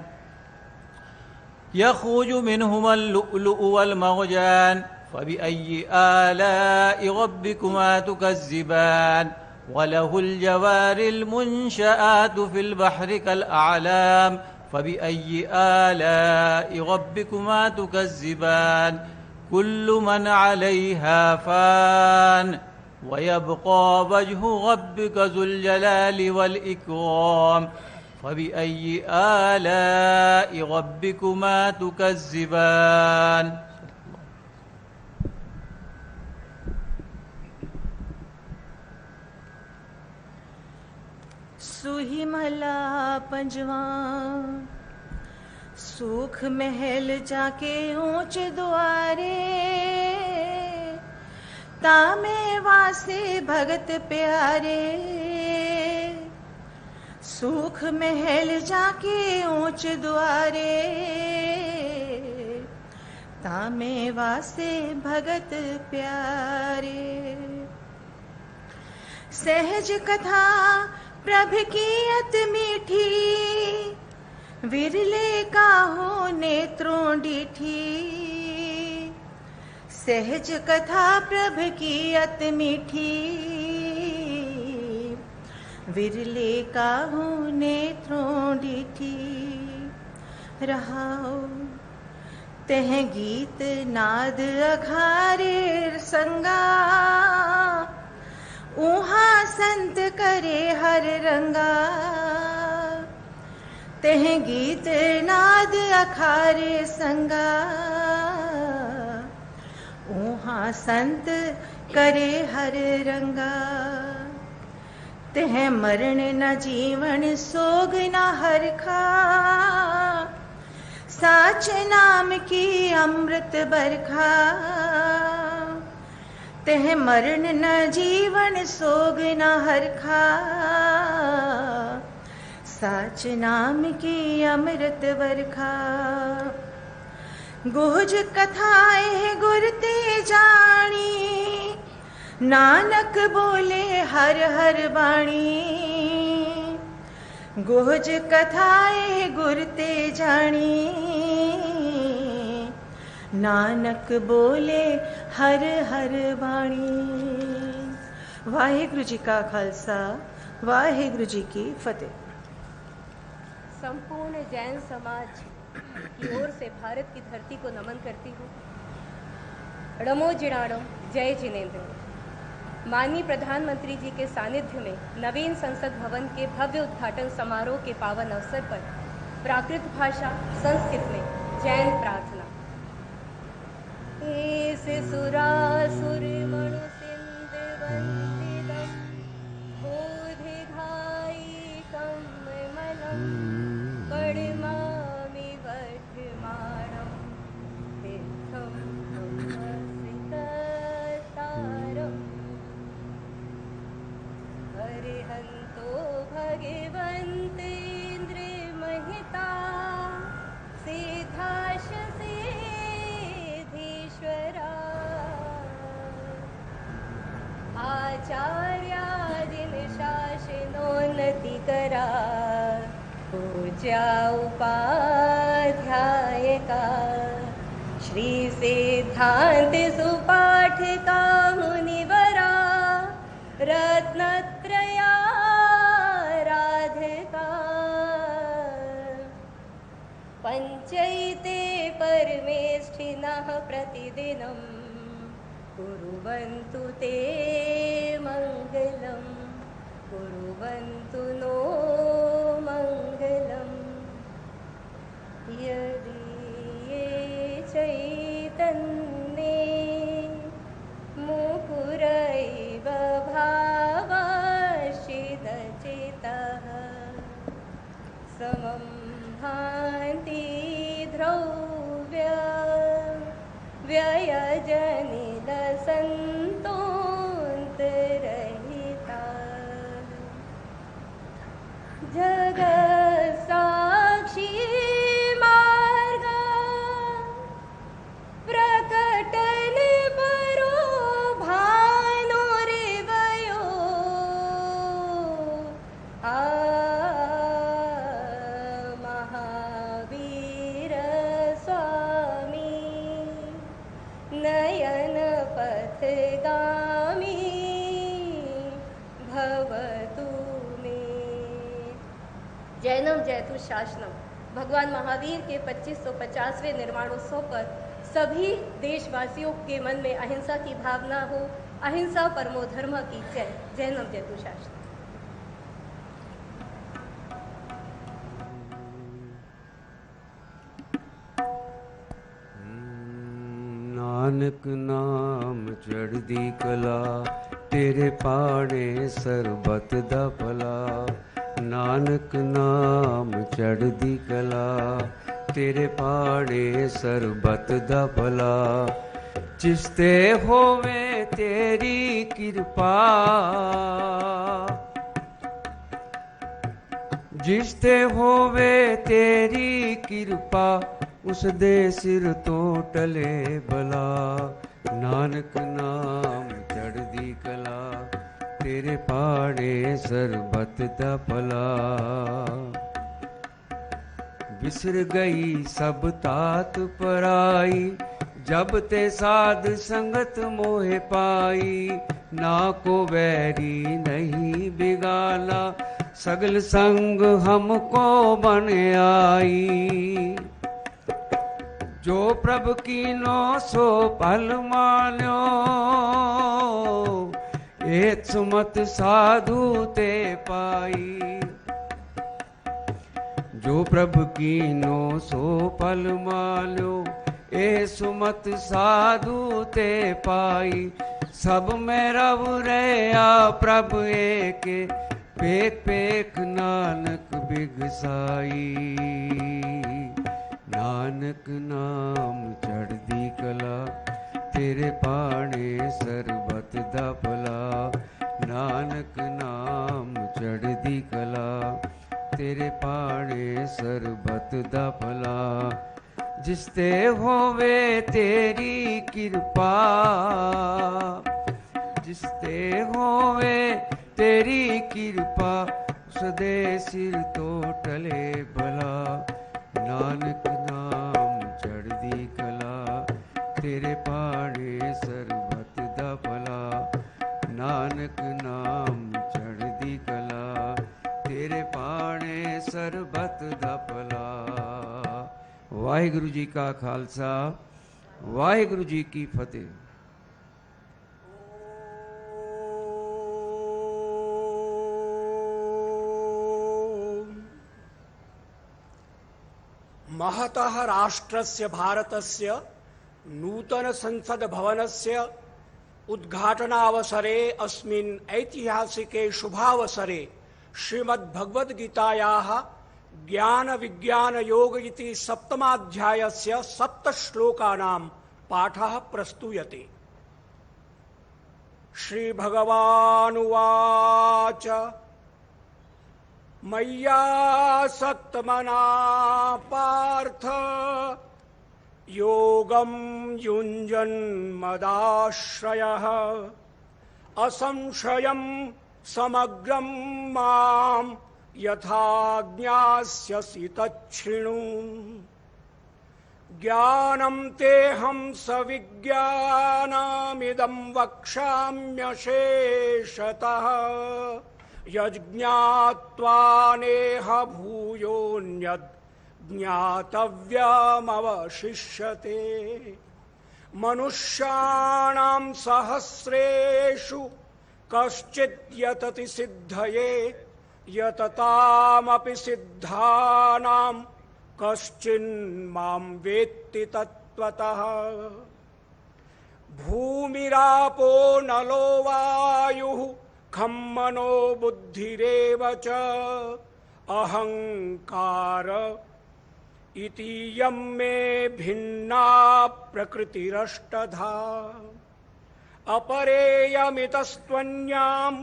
यख़रुजु मिनहुमा लुअ्लुअु वल मरजान फ़बिअय्यि आलाइ रब्बिकुमा तुकज़्ज़िबान। वलहुल जवारिल मुंशआतु फ़िल बहरि कल अअलाम फ़बिअय्यि आलाइ रब्बिकुमा तुकज़्ज़िबान। कुल्लु मन अलैहा फ़ान वयब्क़ा वजहु रब्बिका ज़ुल जलालि वल इक्राम फ़बिअय्यि आलाइ रब्बिकुमा तुकज़्ज़िबान। सुही मला पंजवा सुख महल जाके ऊंच द्वारे तामे वासे भगत प्यारे। सुख महल जाके ऊंच द्वारे तामे वासे भगत प्यारे। सहज कथा प्रभ की अत मीठी विरले काहो नेत्रों डीठी। सहज कथा प्रभ की अत मीठी विरले काहू नेत्रों डिठी रहाओ तह गीत नाद अघारे संगा ऊहा संत करे हर रंगा तह गीत नाद अखारे संगा ऊहा संत करे हर रंगा तह मरण न जीवन सोग न हरखा साच नाम की अमृत बरखा तह मरण न जीवन सोग न हरखा साच नाम की अमृत बरखा गुज कथाएं गुरते जानी नानक बोले हर हर बाणी गुज कथाएं गुरते जानी नानक बोले हर हर बाणी। वाहिगुरु जी का खालसा वाहिगुरु जी की फतेह। संपूर्ण जैन समाज की ओर से भारत की धरती को नमन करती हूँ। ड़मो जिणाड़ो जय जिनेन्द्र। माननीय प्रधानमंत्री जी के सानिध्य में नवीन संसद भवन के भव्य उद्घाटन समारोह के पावन अवसर पर प्राकृत भाषा संस्कृत में जैन प्रार्थना। एस सुरासुर मणु सिंध वंदितम बोधिघाई कमलम कड़मामि वर्धमानम तीर्थम तारम हरिहंतो भगवन्तेन्द्र महिता सिद्धाश सिद्धीश्वरा आचार्यादिन शासनोन्नति करा पूज्या उपाध्यायका श्री सिद्धांत सुपाठ का मुनिवरा रत्नत्रया राधिका पंचैते परमेष्ठिनः प्रतिदिनं कुर्वन्तु ते मङ्गलं कुर्वन्तु नो मङ्गलम् यदि ये चैतन्ये मुकुरैव भावाश्चिदचितः समं भान्ति ध्रुव्य व्ययजनिलसन्तोऽन्तरहिता जगत्साक्षी मार्ग प्रकटन परो भानुरिवयो महावीर स्वामी नयन पथगामी भवतु मे। जैनम जयतु शासनम। भगवान महावीर के 2550वें निर्वाणोत्सव पर सभी देशवासियों के मन में अहिंसा की भावना हो। अहिंसा परमो धर्म की जय। जैनम जयतु शासनम। नानक नाम चढ़दी कला तेरे पाड़े सरबत दा भला। नानक नाम चढ़दी कला तेरे पाड़े सरबत दा भला। जिसते होवे तेरी कृपा जिसते होवे तेरी कृपा उस दे सिर तो टले भला। नानक नाम चढ़दी कला तेरे पाड़े सरबत दा भला। बिसर गई सब तात पराई जब ते साध संगत मोहे पाई। ना को वैरी नहीं बिगाला, सगल संग हमको बन आई। जो प्रभु कीनो सो पल मान्यो, एक सुमत साधु ते पाई। जो प्रभु कीनो सो पल मान्यो, ए सुमत साधु ते पाई। सब में रव रया प्रभु एक, पेख पेख नानक बिगसाई। नानक नाम चढ़दी कला, तेरे पाणे सरबत दा भला। नानक नाम चढ़दी कला, तेरे पाणे सरबत दा भला। जिसते होवे तेरी कृपा, जिसते होवे तेरी कृपा, उसदे सिर तो टले भला। नानक नाम चढ़दी कला, तेरे पाणे सरबत दा भला। नानक नाम चढ़दी कला, तेरे पाणे सरबत दा भला। वाहिगुरु जी का खालसा, वाहिगुरु जी की फतेह। महतः राष्ट्रस्य भारतस्य नूतन संसद भवनस्य उद्घाटनावसरे अस्मिन् ऐतिहासिके शुभावसरे श्रीमद्भगवद्गीतायाः ज्ञान विज्ञान योग इति सप्तमाध्यायस्य 7 श्लोकानां पाठः प्रस्तूयते। श्री भगवानुवाच मय्यासक्तमना पार्थ योगं युञ्जन्मदाश्रयः असंशयं समग्रं मां यथा ज्ञास्यसि तच्छृणु। ज्ञानं तेऽहं सविज्ञानमिदं वक्ष्याम्यशेषतः यज्ञात्वा नेह भूयोऽन्यद् ज्ञातव्यमवशिष्यते। मनुष्याणां सहस्रेषु कश्चिद् यतति सिद्धये यततामपि सिद्धानां कश्चिन्मां वेत्ति तत्त्वतः। भूमिरापो नलो वायुः खं मनो बुद्धिरेव च अहंकार इतीयं मे भिन्ना प्रकृतिरष्टधा। अपरेयमितस्त्वन्यां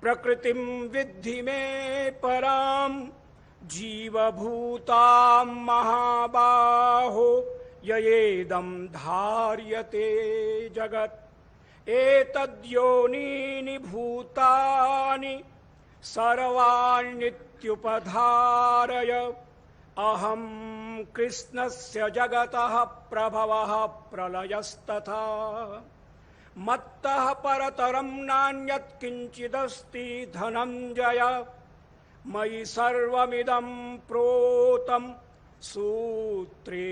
प्रकृतिं विद्धि मे परां जीवभूतां महाबाहो ययेदं धार्यते जगत्। एतद्योनीनि भूतानि सर्वाण्यत्युपधारय अहं कृष्णस्य जगतः प्रभवः प्रलयस्तथा। मत्तः परतरं नान्यत् किञ्चिदस्ति धनञ्जय मयि सर्वमिदं प्रोतं सूत्रे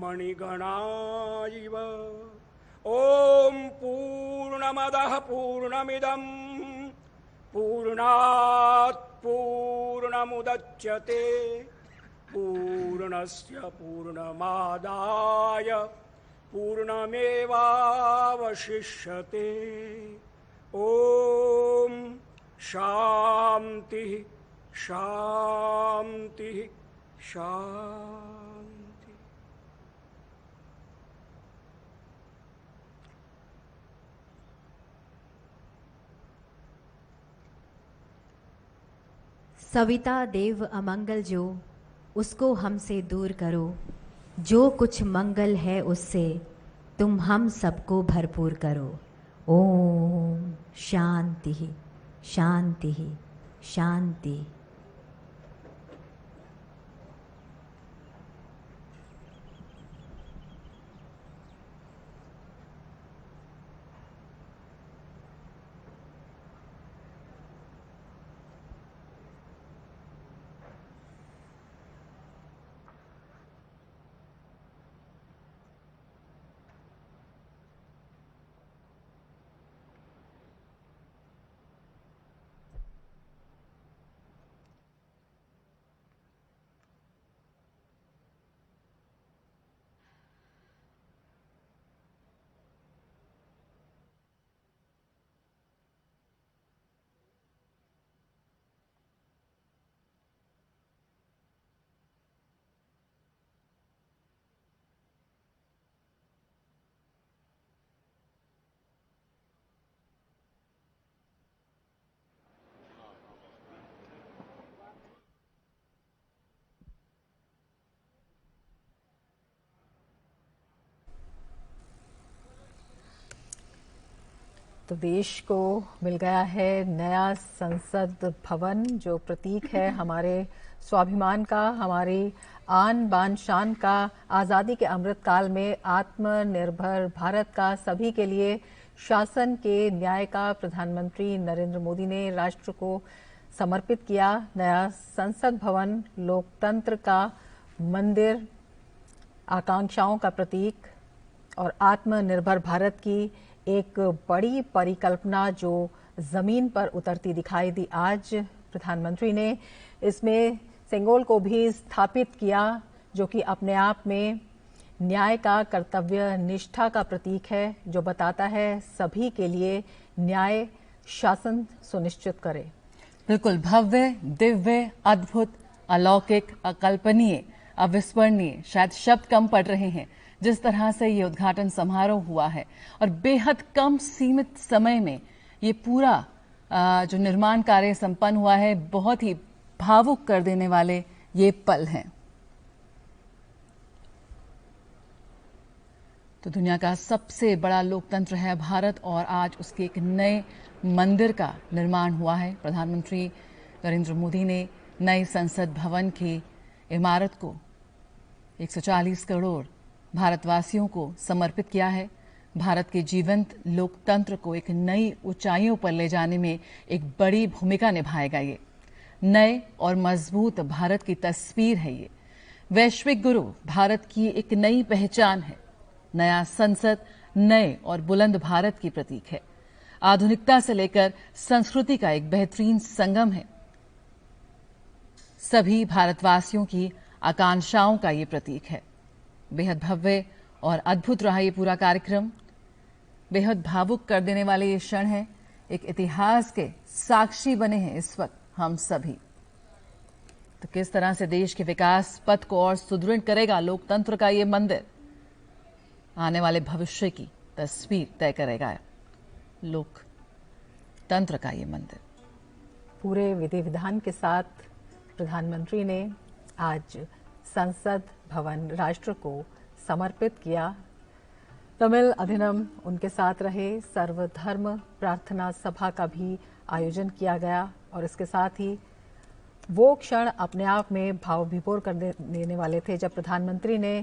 मणिगणा इव। ओम पूर्णमदः पूर्णमिदं पूर्णात् पूर्णमुदच्यते पूर्णस्य पूर्णमादाय पूर्णमेवावशिष्यते। ओम शांति शांति शांति। सविता देव अमंगल जो, उसको हमसे दूर करो। जो कुछ मंगल है उससे तुम हम सबको भरपूर करो। ओम शांति शांति शांति। तो देश को मिल गया है नया संसद भवन, जो प्रतीक है हमारे स्वाभिमान का, हमारी आन बान शान का, आज़ादी के अमृत काल में आत्मनिर्भर भारत का, सभी के लिए शासन के न्याय का प्रधानमंत्री नरेंद्र मोदी ने राष्ट्र को समर्पित किया। नया संसद भवन लोकतंत्र का मंदिर, आकांक्षाओं का प्रतीक और आत्मनिर्भर भारत की एक बड़ी परिकल्पना जो जमीन पर उतरती दिखाई दी। आज प्रधानमंत्री ने इसमें सेंगोल को भी स्थापित किया, जो कि अपने आप में न्याय का, कर्तव्य निष्ठा का प्रतीक है, जो बताता है सभी के लिए न्याय शासन सुनिश्चित करे। बिल्कुल भव्य, दिव्य, अद्भुत, अलौकिक, अकल्पनीय, अविस्मरणीय, शायद शब्द कम पड़ रहे हैं जिस तरह से ये उद्घाटन समारोह हुआ है, और बेहद कम सीमित समय में ये पूरा जो निर्माण कार्य संपन्न हुआ है, बहुत ही भावुक कर देने वाले ये पल हैं। तो दुनिया का सबसे बड़ा लोकतंत्र है भारत, और आज उसके एक नए मंदिर का निर्माण हुआ है। प्रधानमंत्री नरेंद्र मोदी ने नए संसद भवन की इमारत को 140 करोड़ भारतवासियों को समर्पित किया है। भारत के जीवंत लोकतंत्र को एक नई ऊंचाइयों पर ले जाने में एक बड़ी भूमिका निभाएगा। ये नए और मजबूत भारत की तस्वीर है। ये वैश्विक गुरु भारत की एक नई पहचान है। नया संसद नए और बुलंद भारत की प्रतीक है। आधुनिकता से लेकर संस्कृति का एक बेहतरीन संगम है। सभी भारतवासियों की आकांक्षाओं का ये प्रतीक है। बेहद भव्य और अद्भुत रहा ये पूरा कार्यक्रम। बेहद भावुक कर देने वाले ये क्षण है। एक इतिहास के साक्षी बने हैं इस वक्त हम सभी। तो किस तरह से देश के विकास पथ को और सुदृढ़ करेगा लोकतंत्र का ये मंदिर, आने वाले भविष्य की तस्वीर तय करेगा लोकतंत्र का ये मंदिर। पूरे विधि विधान के साथ प्रधानमंत्री ने आज संसद भवन राष्ट्र को समर्पित किया। तमिल अधिनम उनके साथ रहे। सर्वधर्म प्रार्थना सभा का भी आयोजन किया गया, और इसके साथ ही वो क्षण अपने आप में भाव विभोर कर देने वाले थे जब प्रधानमंत्री ने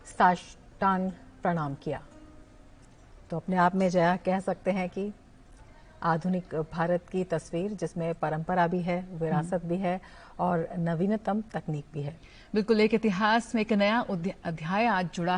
साष्टांग प्रणाम किया। तो अपने आप में जया कह सकते हैं कि आधुनिक भारत की तस्वीर, जिसमें परंपरा भी है, विरासत भी है और नवीनतम तकनीक भी है। बिल्कुल एक इतिहास में एक नया अध्याय आज जुड़ा